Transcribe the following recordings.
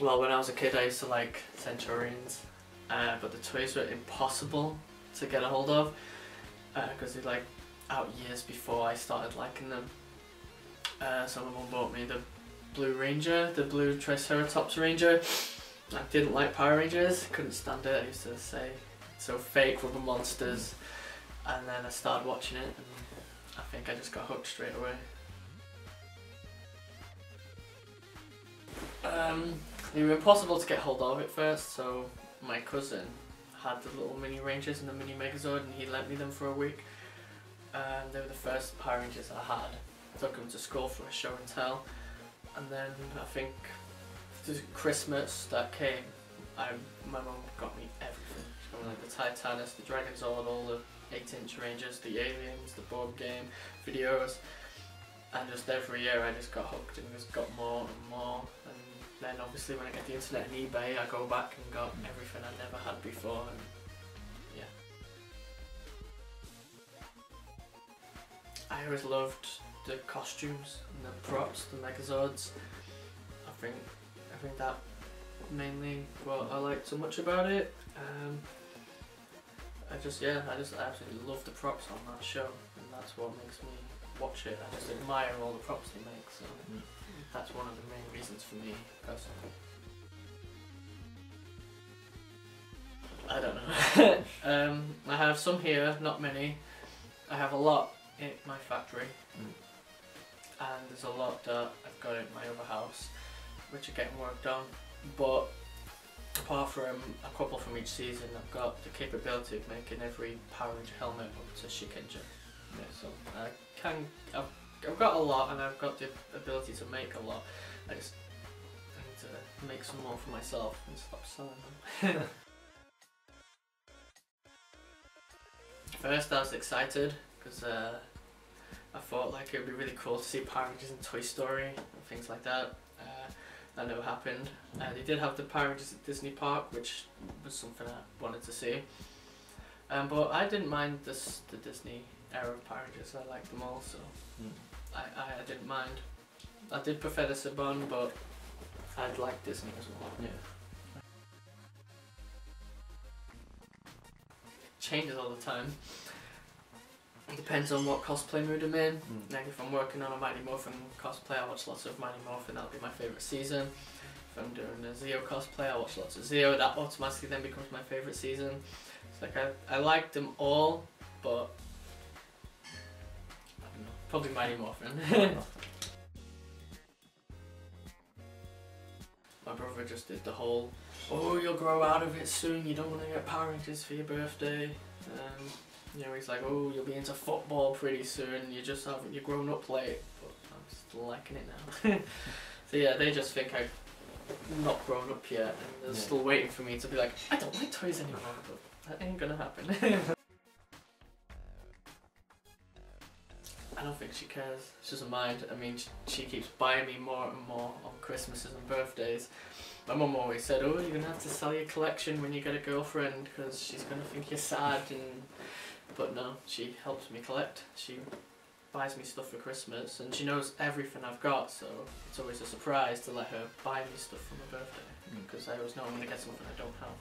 Well, when I was a kid, I used to like Centurions, but the toys were impossible to get a hold of because they're like out years before I started liking them. So my mum bought me the Blue Ranger, the blue Triceratops Ranger. I didn't like Power Rangers, couldn't stand it. I used to say, so fake with the monsters. And then I started watching it and I think I just got hooked straight away. They were impossible to get hold of at first, so my cousin had the little mini Rangers and the mini Megazord and he lent me them for a week. They were the first Power Rangers I had. I took them to school for a show and tell, and then I think the Christmas that came, my mum got me everything. She got me like the Titanus, the Dragon Zord, all the 8-inch Rangers, the Airlims, the board game, videos, and just every year I just got hooked and just got more and more. And then obviously when I get the internet and eBay, I go back and got everything I never had before. And yeah, I always loved the costumes and the props, the Megazords. I think that mainly what I liked so much about it. I absolutely love the props on that show, and that's what makes me watch it. I just admire all the props they make, so that's one of the main reasons for me personally. I don't know. I have some here, not many. I have a lot in my factory, and there's a lot that I've got in my other house, which are getting worked on. But apart from a couple from each season, I've got the capability of making every Power Ranger helmet up to Shikenja. Yeah, so I've got a lot, and I've got the ability to make a lot. I need to make some more for myself and stop selling them. First I was excited because I thought like it would be really cool to see Power Rangers in Toy Story and things like that. That never happened. They did have the Power Rangers at Disney Park, which was something I wanted to see. But I didn't mind the Disney era of Power Rangers. I liked them all, so I didn't mind. I did prefer the Saban, but I'd like Disney as well. Yeah. Changes all the time. It depends on what cosplay mood I'm in. Like if I'm working on a Mighty Morphin cosplay, I watch lots of Mighty Morphin, that'll be my favourite season. If I'm doing a Zeo cosplay, I watch lots of Zeo, that automatically then becomes my favourite season. It's like I like them all, but I don't know, probably Mighty Morphin. My brother just did the whole, oh, you'll grow out of it soon, you don't want to get Power Rangers for your birthday. You know, he's like, oh, you'll be into football pretty soon, you're grown up late, but I'm still liking it now. So yeah, they just think I'm not grown up yet, and they're still waiting for me to be like, I don't like toys anymore, but that ain't gonna happen. I don't think she cares, she doesn't mind. I mean, she keeps buying me more and more on Christmases and birthdays. My mum always said, oh, you're gonna have to sell your collection when you get a girlfriend, because she's gonna think you're sad. But no, she helps me collect. She buys me stuff for Christmas, and she knows everything I've got, so it's always a surprise to let her buy me stuff for my birthday, because I always know I'm going to get something I don't have.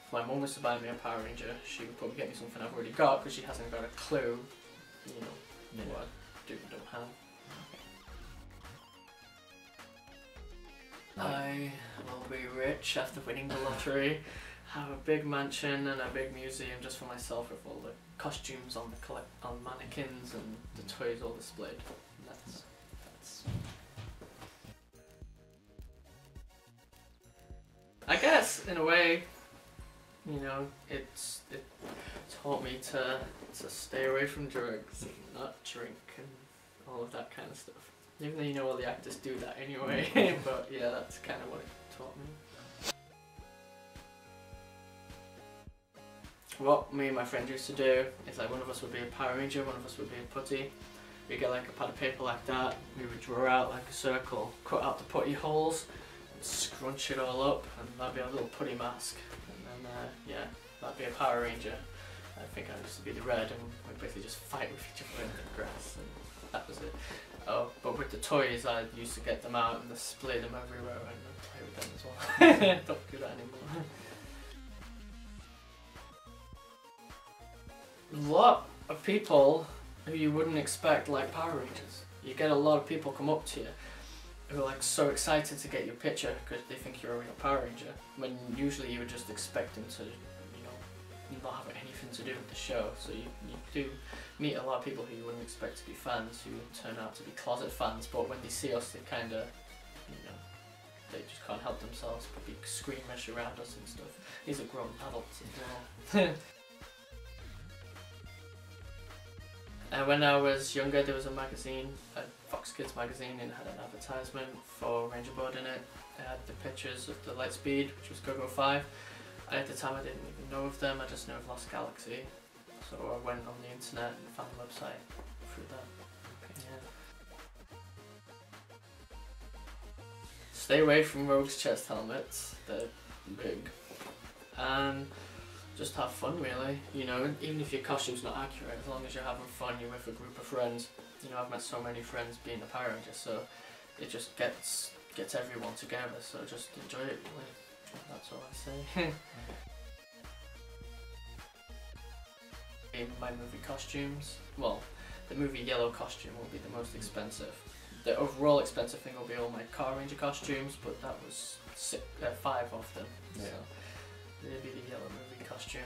If my mum was to buy me a Power Ranger, she would probably get me something I've already got, because she hasn't got a clue, you know, what I do and don't have. I will be rich after winning the lottery, have a big mansion and a big museum just for myself with all the costumes on mannequins and the toys all displayed. That's I guess in a way, you know, it taught me to stay away from drugs and not drink and all of that kind of stuff. Even though you know all the actors do that anyway, but yeah, that's kind of what it taught me. What me and my friend used to do is like one of us would be a Power Ranger, one of us would be a putty. We'd get like a pad of paper like that, we would draw out like a circle, cut out the putty holes, and scrunch it all up, and that'd be our little putty mask. And then, yeah, that'd be a Power Ranger. I think I used to be the red, and we'd basically just fight with each other in the grass, and that was it. Oh, but with the toys, I used to get them out and display them everywhere and play with them as well. Don't do that anymore. A lot of people who you wouldn't expect like Power Rangers. You get a lot of people come up to you who are like so excited to get your picture because they think you're a real Power Ranger, when usually you would just expect them to, you know, not have anything to do with the show. So you do meet a lot of people who you wouldn't expect to be fans who turn out to be closet fans, but when they see us they kind of, you know, they just can't help themselves but be squeamish around us and stuff. These are grown adults as well. When I was younger, there was a magazine, Fox Kids magazine, and it had an advertisement for Reggie Borden in it. It had the pictures of the Lightspeed, which was Go-Go 5. And at the time I didn't even know of them, I just knew of Lost Galaxy. So I went on the internet and found the website through that. Yeah. Stay away from Rogue's chest helmets, they're big. And just have fun really, you know, even if your costume's not accurate, as long as you're having fun, you're with a group of friends. You know, I've met so many friends being a Power Ranger, so it just gets everyone together, so just enjoy it really. That's all I say. In my movie costumes, well, the movie yellow costume will be the most expensive. The overall expensive thing will be all my Car Ranger costumes, but that was 5 of them. Yeah. So it'll be the yellow movie costume.